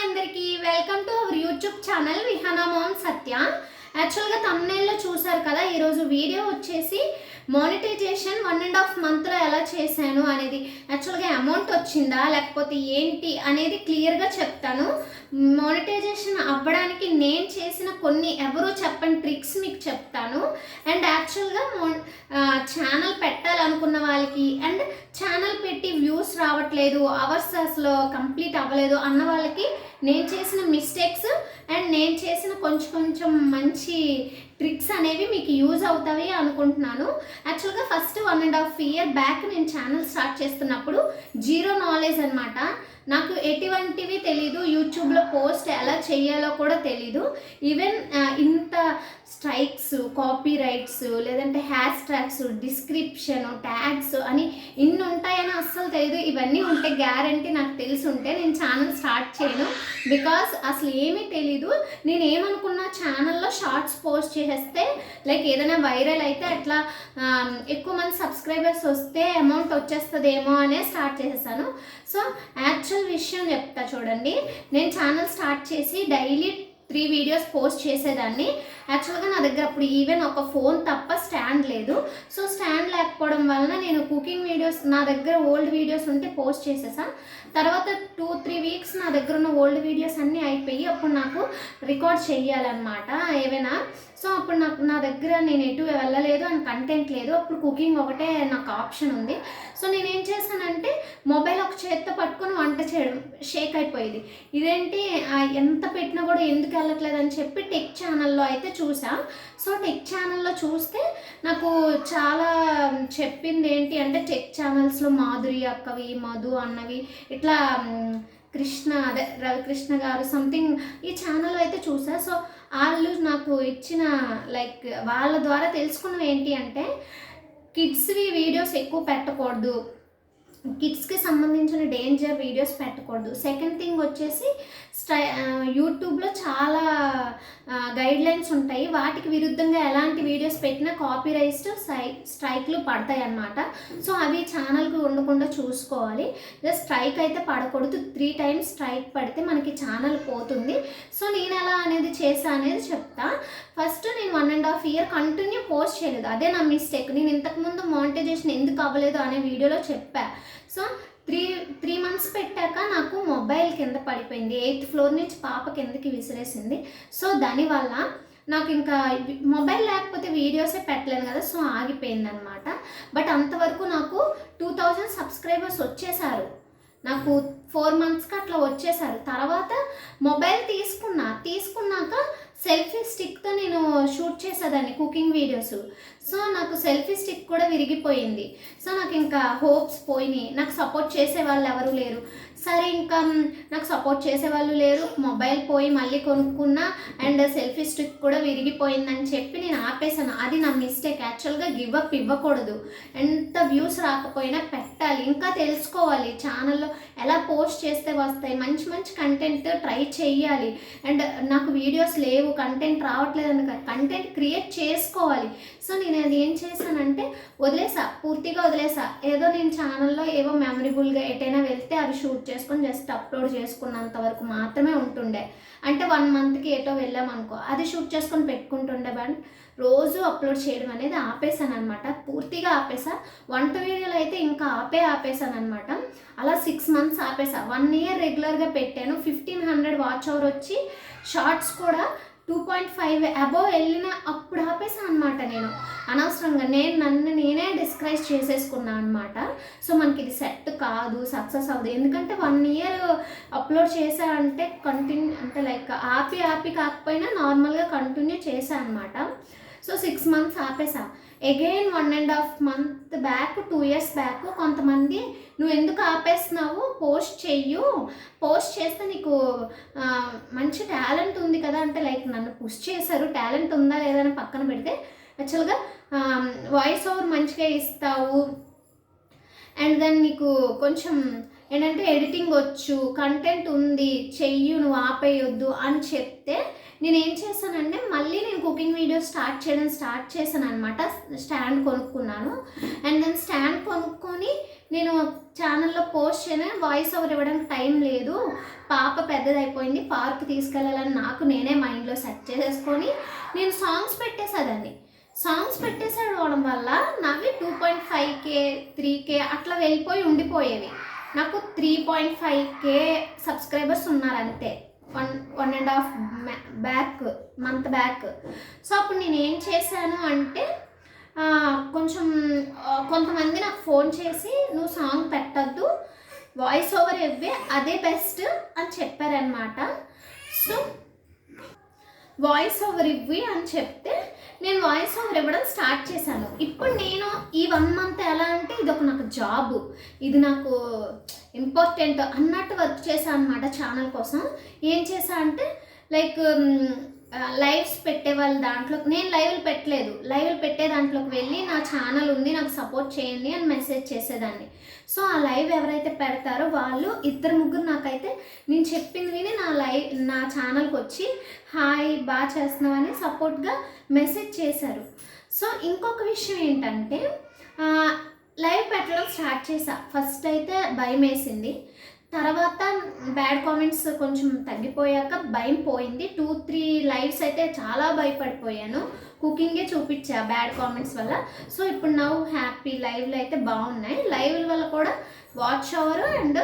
అందరికీ welcome to our YouTube channel Vihana mom Satya. యాక్చువల్గా తమ్నైల్లో చూసారు కదా, ఈరోజు వీడియో వచ్చేసి మానిటైజేషన్ 1.5 మంత్లో ఎలా చేశాను అనేది. యాక్చువల్గా అమౌంట్ వచ్చిందా లేకపోతే ఏంటి అనేది క్లియర్గా చెప్తాను. మానిటైజేషన్ అవ్వడానికి నేను చేసిన కొన్ని ఎవరో చెప్పని ట్రిక్స్ మీకు చెప్తాను. అండ్ యాక్చువల్గా ఛానల్ పెట్టాలనుకున్న వాళ్ళకి అండ్ ఛానల్ పెట్టి వ్యూస్ రావట్లేదు, అవర్స్ అసలు కంప్లీట్ అవ్వలేదు అన్న వాళ్ళకి నేను చేసిన మిస్టేక్స్ అండ్ నేను చేసిన కొంచెం మంచి ట్రిక్స్ అనేవి మీకు యూజ్ అవుతాయి అనుకుంటున్నాను. యాక్చువల్గా ఫస్ట్ 1.5 ఇయర్ బ్యాక్ నేను ఛానల్ స్టార్ట్ చేస్తున్నప్పుడు జీరో నాలెడ్జ్ అనమాట. నాకు ఎటువంటివి తెలీదు, యూట్యూబ్లో పోస్ట్ ఎలా చేయాలో కూడా తెలీదు. ఈవెన్ ఇంత స్ట్రైక్స్, కాపీ రైట్స్, లేదంటే హ్యాష్ ట్యాగ్స్, డిస్క్రిప్షన్, ట్యాగ్స్ అని ఇన్ని ఉంటాయని అస్సలు తెలీదు. ఇవన్నీ ఉంటే గ్యారంటీ నాకు తెలిసి ఉంటే నేను ఛానల్ స్టార్ట్ చేయను. బికాస్ అసలు ఏమీ తెలీదు. నేను ఏమనుకున్నా, ఛానల్లో షార్ట్స్ పోస్ట్ చేసేస్తే లైక్ ఏదైనా వైరల్ అయితే అట్లా ఎక్కువ మంది సబ్స్క్రైబర్స్ వస్తే అమౌంట్ వచ్చేస్తుందేమో అనే స్టార్ట్ చేసేసాను. సో యాక్చువల్ విషయం చెప్తా చూడండి. నేను ఛానల్ స్టార్ట్ చేసి డైలీ 3 వీడియోస్ పోస్ట్ చేసేదాన్ని. యాక్చువల్గా నా దగ్గర అప్పుడు ఈవెన్ ఒక ఫోన్ తప్ప స్టాండ్ లేదు. సో స్టాండ్ లేకపోవడం వలన నేను కుకింగ్ వీడియోస్, నా దగ్గర ఓల్డ్ వీడియోస్ ఉంటే పోస్ట్ చేసేసాను. తర్వాత 2-3 వీక్స్ నా దగ్గర ఉన్న ఓల్డ్ వీడియోస్ అన్నీ అయిపోయి అప్పుడు నాకు రికార్డ్ చేయాలన్నమాట ఏవైనా. సో అప్పుడు నా దగ్గర నేను ఎటు వెళ్ళలేదు అండ్ కంటెంట్ లేదు. అప్పుడు కుకింగ్ ఒకటే నాకు ఆప్షన్ ఉంది. సో నేనేం చేశానంటే మొబైల్ ఒక చేత్తో పట్టుకొని వంట చేయడం షేక్ అయిపోయేది. ఇదేంటి ఎంత పెట్టినా కూడా ఎందుకు వెళ్ళట్లేదు అని చెప్పి టెక్ ఛానల్లో అయితే చూసా. సో టెక్ ఛానల్లో చూస్తే నాకు చాలా చెప్పింది ఏంటి అంటే, టెక్ ఛానల్స్లో మాధురి అక్కవి, మధు అన్నవి, ఇట్లా కృష్ణ, అదే రవికృష్ణ గారు సంథింగ్ ఈ ఛానల్ అయితే చూసా. సో వాళ్ళు నాకు ఇచ్చిన లైక్ వాళ్ళ ద్వారా తెలుసుకున్నవి ఏంటి అంటే, కిడ్స్వి వీడియోస్ ఎక్కువ పెట్టకూడదు, కిడ్స్కి సంబంధించిన డేంజర్ వీడియోస్ పెట్టకూడదు. సెకండ్ థింగ్ వచ్చేసి యూట్యూబ్లో చాలా గైడ్లైన్స్ ఉంటాయి, వాటికి విరుద్ధంగా ఎలాంటి వీడియోస్ పెట్టినా కాపీరైట్ స్ట్రైక్లు పడతాయి అన్నమాట. సో అవి ఛానల్కి ఉండకుండా చూసుకోవాలి. జస్ట్ స్ట్రైక్ అయితే పడకూడదు. 3 టైమ్స్ స్ట్రైక్ పడితే మనకి ఛానల్ పోతుంది. సో నేను ఎలా అనేది చేసా అనేది చెప్తా. ఫస్ట్ నేను 1.5 ఇయర్ కంటిన్యూ పోస్ట్ చేయలేదు, అదే నా మిస్టేక్. నేను ఇంతకుముందు మానిటైజేషన్ ఎందుకు అవ్వలేదు అనే వీడియోలో చెప్పా. సో 3 మంత్స్ పెట్టాక నాకు మొబైల్ కింద పడిపోయింది. 8th ఫ్లోర్ నుంచి పాప కిందకి విసిరేసింది. సో దానివల్ల నాకు ఇంకా మొబైల్ లేకపోతే వీడియోసే పెట్టలేను కదా. సో ఆగిపోయింది అనమాట. బట్ అంతవరకు నాకు 2000 సబ్స్క్రైబర్స్ వచ్చేసారు. నాకు 4 మంత్స్కి అట్లా వచ్చేసారు. తర్వాత మొబైల్ తీసుకున్నాక సెల్ఫీ స్టిక్తో నేను షూట్ చేసేదాన్ని కుకింగ్ వీడియోస్. సో నాకు సెల్ఫీ స్టిక్ కూడా విరిగిపోయింది. సో నాకు ఇంకా హోప్స్ పోయినాయి. నాకు సపోర్ట్ చేసే వాళ్ళు ఎవరు లేరు. సరే ఇంకా నాకు సపోర్ట్ చేసే వాళ్ళు లేరు, మొబైల్ పోయి మళ్ళీ కొనుక్కున్నా అండ్ సెల్ఫీ స్టిక్ కూడా విరిగిపోయిందని చెప్పి నేను ఆపేసాను. అది నా మిస్టేక్. యాక్చువల్గా గివప్ ఇవ్వకూడదు. ఎంత వ్యూస్ రాకపోయినా పెట్టాలి, ఇంకా తెలుసుకోవాలి ఛానల్లో ఎలా పోస్ట్ చేస్తే వస్తాయి, మంచి కంటెంట్ ట్రై చేయాలి. అండ్ నాకు వీడియోస్ లేవు, కంటెంట్ రావట్లేదు అని కంటెంట్ క్రియేట్ చేసుకోవాలి. సో నేను అది ఏం చేశానంటే పూర్తిగా వదిలేసా. ఏదో నేను ఛానల్లో ఏవో మెమరబుల్గా ఎటైనా వెళ్తే అవి షూట్ చేసుకొని జస్ట్ అప్లోడ్ చేసుకున్నంత వరకు మాత్రమే ఉంటుండే. అంటే 1 మంత్కి ఏటో వెళ్ళామనుకో, అది షూట్ చేసుకొని పెట్టుకుంటుండే. బట్ రోజు అప్లోడ్ చేయడం అనేది ఆపేసాను అనమాట. పూర్తిగా ఆపేసా. వంట వీడియోలు అయితే ఇంకా ఆపేసాను అనమాట. అలా 6 మంత్స్ ఆపేసా. 1 ఇయర్ రెగ్యులర్గా పెట్టాను. 1500 వాచ్ అవర్ వచ్చి షార్ట్స్ కూడా 2.5 అబోవ్ వెళ్ళిన అప్పుడు ఆపేసాను అనమాట. నేను అనవసరంగా నన్ను నేనే డిస్కరేజ్ చేసేసుకున్నాను అనమాట. సో మనకి ఇది సెట్ కాదు, సక్సెస్ అవ్వదు. ఎందుకంటే 1 ఇయర్ అప్లోడ్ చేశా అంటే కంటిన్యూ అంటే లైక్ ఆపి కాకపోయినా నార్మల్గా కంటిన్యూ చేశా అనమాట. సో 6 మంత్స్ ఆపేసా. Again 1.5 month back, 2 years back కొంతమంది నువ్వు ఎందుకు ఆపేస్తున్నావు, పోస్ట్ చెయ్యు, పోస్ట్ చేస్తే నీకు మంచి టాలెంట్ ఉంది కదా అంటే లైక్ నన్ను పుష్ చేశారు. టాలెంట్ ఉందా లేదా అని పక్కన పెడితే యాక్చువల్గా వాయిస్ ఓవర్ మంచిగా ఇస్తావు అండ్ దెన్ నీకు కొంచెం ఏంటంటే ఎడిటింగ్ వచ్చు, కంటెంట్ ఉంది, చెయ్యు, నువ్వు ఆపేయొద్దు అని చెప్తే నేనేం చేశానంటే మళ్ళీ నేను కుకింగ్ వీడియో స్టార్ట్ చేశాను అనమాట. స్టాండ్ కొనుక్కున్నాను అండ్ దెన్ స్టాండ్ కొనుక్కొని నేను ఛానల్లో పోస్ట్ చేయను, వాయిస్ ఓవర్ ఇవ్వడానికి టైం లేదు, పాప పెద్దదైపోయింది, పార్క్ తీసుకెళ్ళాలని నాకు నేనే మైండ్లో సెట్ చేసేసుకొని నేను సాంగ్స్ పెట్టేసేదాన్ని. సాంగ్స్ పెట్టేసేయడం వల్ల నావి 2.5K 3K అట్లా వెళ్ళిపోయి ఉండిపోయేవి. నాకు 3.5K సబ్స్క్రైబర్స్ ఉన్నారు అంతే, 1.5 మంత్ బ్యాక్. సో అప్పుడు నేను ఏం చేశాను అంటే కొంచెం కొంతమంది నాకు ఫోన్ చేసి నువ్వు సాంగ్ పెట్టద్దు, వాయిస్ ఓవర్ ఇవ్వే అదే బెస్ట్ అని చెప్పారనమాట. సో వాయిస్ ఓవర్ ఇవ్వి అని చెప్తే నేను వాయిస్ ఓవర్ ఇవ్వడం స్టార్ట్ చేశాను. ఇప్పుడు నేను ఈ 1 మంత్ ఎలా అంటే ఇది ఒక నాకు జాబు, ఇది నాకు ఇంపార్టెంట్ అన్నట్టు వర్క్ చేశాను అనమాట ఛానల్ కోసం. ఏం చేశా అంటే లైక్ లైవ్స్ పెట్టేవాళ్ళు దాంట్లో నేను లైవ్లు పెట్టలేదు, లైవ్లు పెట్టే దాంట్లోకి వెళ్ళి నా ఛానల్ ఉంది నాకు సపోర్ట్ చేయండి అని మెసేజ్ చేసేదాన్ని. సో ఆ లైవ్ ఎవరైతే పెడతారో వాళ్ళు 2-3 నాకైతే నేను చెప్పింది విని నా ఛానల్కి వచ్చి హాయ్ బాగా చేస్తున్నామని సపోర్ట్గా మెసేజ్ చేశారు. సో ఇంకొక విషయం ఏంటంటే లైవ్ పెట్టడం స్టార్ట్ చేశా. ఫస్ట్ అయితే భయం వేసింది, తర్వాత బ్యాడ్ కామెంట్స్ కొంచెం తగ్గిపోయాక భయం పోయింది. 2-3 లైవ్స్ అయితే చాలా భయపడిపోయాను, కుకింగే చూపించా బ్యాడ్ కామెంట్స్ వల్ల. సో ఇప్పుడు నవ్వు హ్యాపీ, లైవ్లు అయితే బాగున్నాయి. లైవ్ల వల్ల కూడా వాచ్ అవర్ అండ్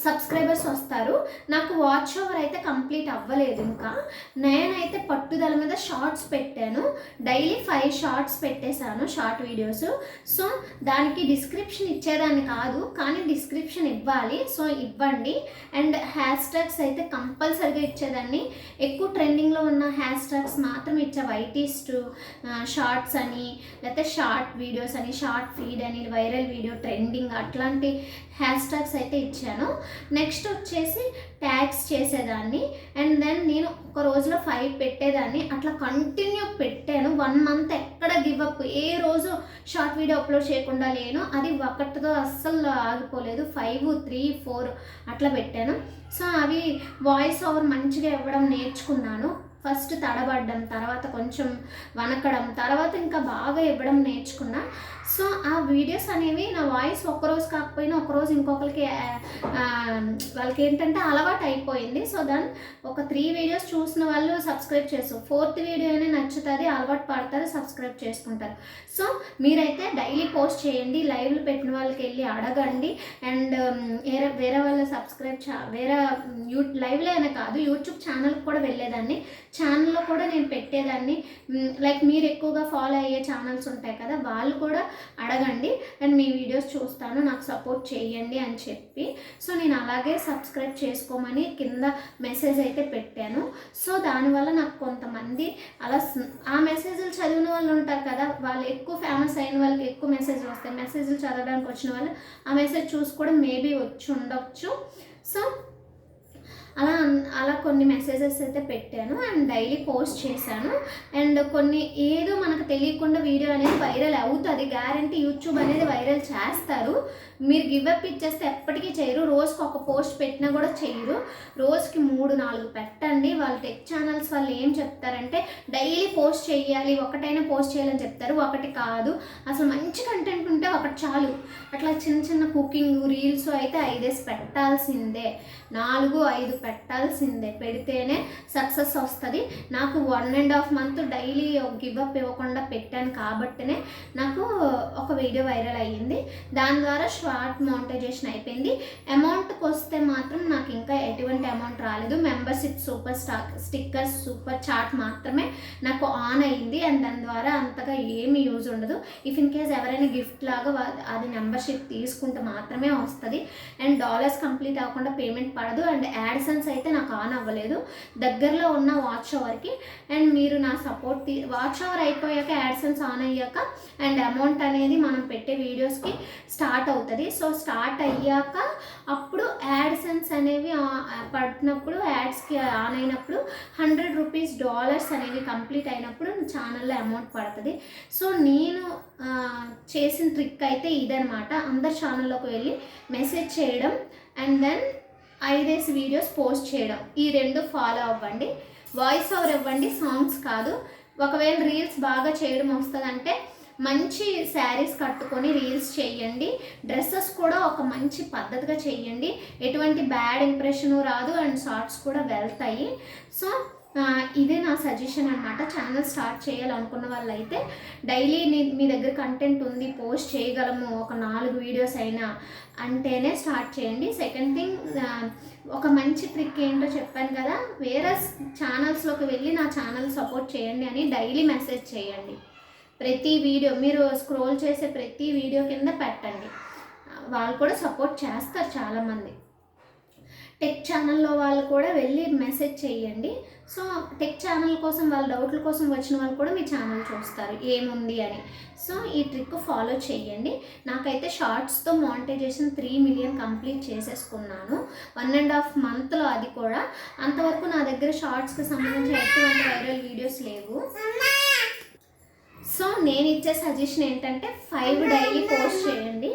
సబ్స్క్రైబర్స్ వస్తారు. నాకు వాచ్ ఓవర్ అయితే కంప్లీట్ అవ్వలేదు ఇంకా. నేనైతే పట్టుదల మీద షార్ట్స్ పెట్టాను, డైలీ 5 షార్ట్స్ పెట్టేశాను, షార్ట్ వీడియోస్. సో దానికి డిస్క్రిప్షన్ ఇచ్చేదాన్ని కాదు, కానీ డిస్క్రిప్షన్ ఇవ్వాలి, సో ఇవ్వండి. అండ్ హ్యాష్ ట్యాగ్స్ అయితే కంపల్సరీగా ఇచ్చేదాన్ని. ఎక్కువ ట్రెండింగ్లో ఉన్న హ్యాష్ ట్యాగ్స్ మాత్రం ఇచ్చా, వైటీస్ట్ షార్ట్స్ అని, లేకపోతే షార్ట్ వీడియోస్ అని, షార్ట్ ఫీడ్ అని, వైరల్ వీడియో ట్రెండింగ్ అట్లాంటి హ్యాష్ ట్యాగ్స్ అయితే ఇచ్చాను. నెక్స్ట్ వచ్చేసి ట్యాగ్స్ చేసేదాన్ని. అండ్ దెన్ నేను ఒక రోజులో 5 పెట్టేదాన్ని, అట్లా కంటిన్యూ పెట్టాను. 1 మంత్ ఎక్కడ గివప్, ఏ రోజు షార్ట్ వీడియో అప్లోడ్ చేయకుండా లేను. అది ఒకటితో అస్సలు ఆగిపోలేదు, 5, 3, 4 అట్లా పెట్టాను. సో అవి వాయిస్ ఓవర్ మంచిగా ఇవ్వడం నేర్చుకున్నాను. ఫస్ట్ తడబడ్డం, తర్వాత కొంచెం వనకడం, తర్వాత ఇంకా బాగా ఇవ్వడం నేర్చుకున్నా. సో ఆ వీడియోస్ అనేవి నా వాయిస్ ఒక్కరోజు కాకపోయినా ఒకరోజు ఇంకొకరికి వాళ్ళకి ఏంటంటే అలవాటు అయిపోయింది. సో దాన్ని ఒక 3 వీడియోస్ చూసిన వాళ్ళు సబ్స్క్రైబ్ చేస్తారు, 4th వీడియో అయినా నచ్చుతుంది, అలవాటు పడతారు, సబ్స్క్రైబ్ చేసుకుంటారు. సో మీరైతే డైలీ పోస్ట్ చేయండి, లైవ్లు పెట్టిన వాళ్ళకి వెళ్ళి అడగండి. అండ్ వేరే వాళ్ళ వేరే లైవ్లో అయినా కాదు, యూట్యూబ్ ఛానల్కి కూడా వెళ్ళేదాన్ని, ఛానల్లో కూడా నేను పెట్టేదాన్ని. లైక్ మీరు ఎక్కువగా ఫాలో అయ్యే ఛానల్స్ ఉంటాయి కదా, వాళ్ళు కూడా అడగండి అండ్ మీ వీడియోస్ చూస్తాను, నాకు సపోర్ట్ చేయండి అని చెప్పి. సో నేను అలాగే సబ్స్క్రైబ్ చేసుకోమని కింద మెసేజ్ అయితే పెట్టాను. సో దానివల్ల నాకు కొంతమంది అలా ఆ మెసేజ్లు చదివిన వాళ్ళు ఉంటారు కదా, వాళ్ళు ఎక్కువ ఫేమస్ అయిన వాళ్ళకి ఎక్కువ మెసేజ్లు వస్తాయి. మెసేజ్లు చదవడానికి వచ్చిన వాళ్ళు ఆ మెసేజ్ చూసుకోవడం మేబీ వచ్చి ఉండొచ్చు. సో అలా కొన్ని మెసేజెస్ అయితే పెట్టాను అండ్ డైలీ పోస్ట్ చేశాను. అండ్ కొన్ని ఏదో మనకు తెలియకుండా వీడియో అనేది వైరల్ అవుతుంది, గ్యారంటీ యూట్యూబ్ అనేది వైరల్ చేస్తారు. మీరు గివప్ ఇచ్చేస్తే ఎప్పటికీ చేయరు, రోజుకి ఒక పోస్ట్ పెట్టినా కూడా చేయరు. రోజుకి 3-4 పెట్టండి. వాళ్ళ టెక్ ఛానల్స్ వాళ్ళు ఏం చెప్తారంటే డైలీ పోస్ట్ చేయాలి, ఒకటైనా పోస్ట్ చేయాలని చెప్తారు. ఒకటి కాదు, అసలు మంచి కంటెంట్ ఉంటే ఒకటి చాలు. అట్లా చిన్న చిన్న కుకింగ్ రీల్స్ అయితే 5 పెట్టాల్సిందే, 4-5 పెట్టాల్సిందే, పెడితేనే సక్సెస్ వస్తుంది. నాకు 1.5 మంత్ డైలీ గివప్ ఇవ్వకుండా పెట్టాను కాబట్టినే నాకు ఒక వీడియో వైరల్ అయ్యింది. దాని ద్వారా షార్ట్ మోనిటైజేషన్ అయిపోయింది. అమౌంట్కి వస్తే మాత్రం నాకు ఇంకా ఎటువంటి అమౌంట్ రాలేదు. Membership, super stickers, super chat మాత్రమే నాకు ఆన్ అయ్యింది. అండ్ దాని ద్వారా అంతగా ఏమి యూజ్ ఉండదు. ఇఫ్ ఇన్ కేస్ ఎవరైనా గిఫ్ట్ లాగా అది మెంబర్షిప్ తీసుకుంటే మాత్రమే వస్తుంది. అండ్ డాలర్స్ కంప్లీట్ అవ్వకుండా పేమెంట్ పడదు. అండ్ యాడ్సెన్స్ అయితే నాకు ఆన్ అవ్వలేదు దగ్గరలో ఉన్న వాచ్ అవర్కి. అండ్ మీరు నా సపోర్ట్ వాచ్ అవర్ అయిపోయాక యాడ్సెన్స్ ఆన్ అయ్యాక అండ్ అమౌంట్ అనేది మనం పెట్టే వీడియోస్కి స్టార్ట్ అవుతుంది. సో స్టార్ట్ అయ్యాక అప్పుడు యాడ్సెన్స్ అనేవి పడుతున్నప్పుడు, యాడ్స్కి ఆన్ అయినప్పుడు $100 అనేవి కంప్లీట్ అయినప్పుడు ఛానల్లో అమౌంట్ పడుతుంది. సో నేను చేసిన ట్రిక్ అయితే ఇదనమాట. అందరు ఛానల్లోకి వెళ్ళి మెసేజ్ చేయడం అండ్ దెన్ 5 వీడియోస్ పోస్ట్ చేయడం, ఈ 2 ఫాలో అవ్వండి. వాయిస్ ఓవర్ ఇవ్వండి, సాంగ్స్ కాదు. ఒకవేళ రీల్స్ బాగా చేయడం వస్తుందంటే మంచి శారీస్ కట్టుకొని రీల్స్ చేయండి. డ్రెస్సెస్ కూడా ఒక మంచి పద్ధతిగా చేయండి. ఎటువంటి బ్యాడ్ ఇంప్రెషన్ రాదు అండ్ షార్ట్స్ కూడా వెళ్తాయి. సో ఇదే నా సజెషన్ అనమాట. ఛానల్ స్టార్ట్ చేయాలనుకున్న వాళ్ళైతే డైలీ మీ దగ్గర కంటెంట్ ఉంది, పోస్ట్ చేయగలము ఒక 4 వీడియోస్ అయినా అంటేనే స్టార్ట్ చేయండి. సెకండ్ థింగ్, ఒక మంచి ట్రిక్ ఏంటో చెప్పాను కదా, వేరే ఛానల్స్లోకి వెళ్ళి నా ఛానల్ సపోర్ట్ చేయండి అని డైలీ మెసేజ్ చేయండి. ప్రతి వీడియో మీరు స్క్రోల్ చేసే ప్రతి వీడియో కింద పెట్టండి. వాళ్ళు కూడా సపోర్ట్ చేస్తారు చాలామంది. టెక్ ఛానల్లో వాళ్ళు కూడా వెళ్ళి మెసేజ్ చేయండి. సో టెక్ ఛానల్ కోసం వాళ్ళ డౌట్ల కోసం వచ్చిన వాళ్ళు కూడా మీ ఛానల్ చూస్తారు ఏముంది అని. సో ఈ ట్రిక్ ఫాలో చేయండి. నాకైతే షార్ట్స్తో మానిటైజేషన్ 3 మిలియన్ కంప్లీట్ చేసేసుకున్నాను 1.5 మంత్లో. అది కూడా అంతవరకు నా దగ్గర షార్ట్స్కి సంబంధించి ఎటువంటి వైరల్ వీడియోస్ లేవు. సో నేను ఇచ్చే సజెషన్ ఏంటంటే 5 డైలీ పోస్ట్ చేయండి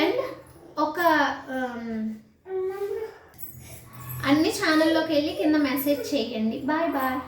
అండ్ ఒక అన్ని ఛానల్లోకి వెళ్ళి కింద మెసేజ్ చేయండి. Bye bye.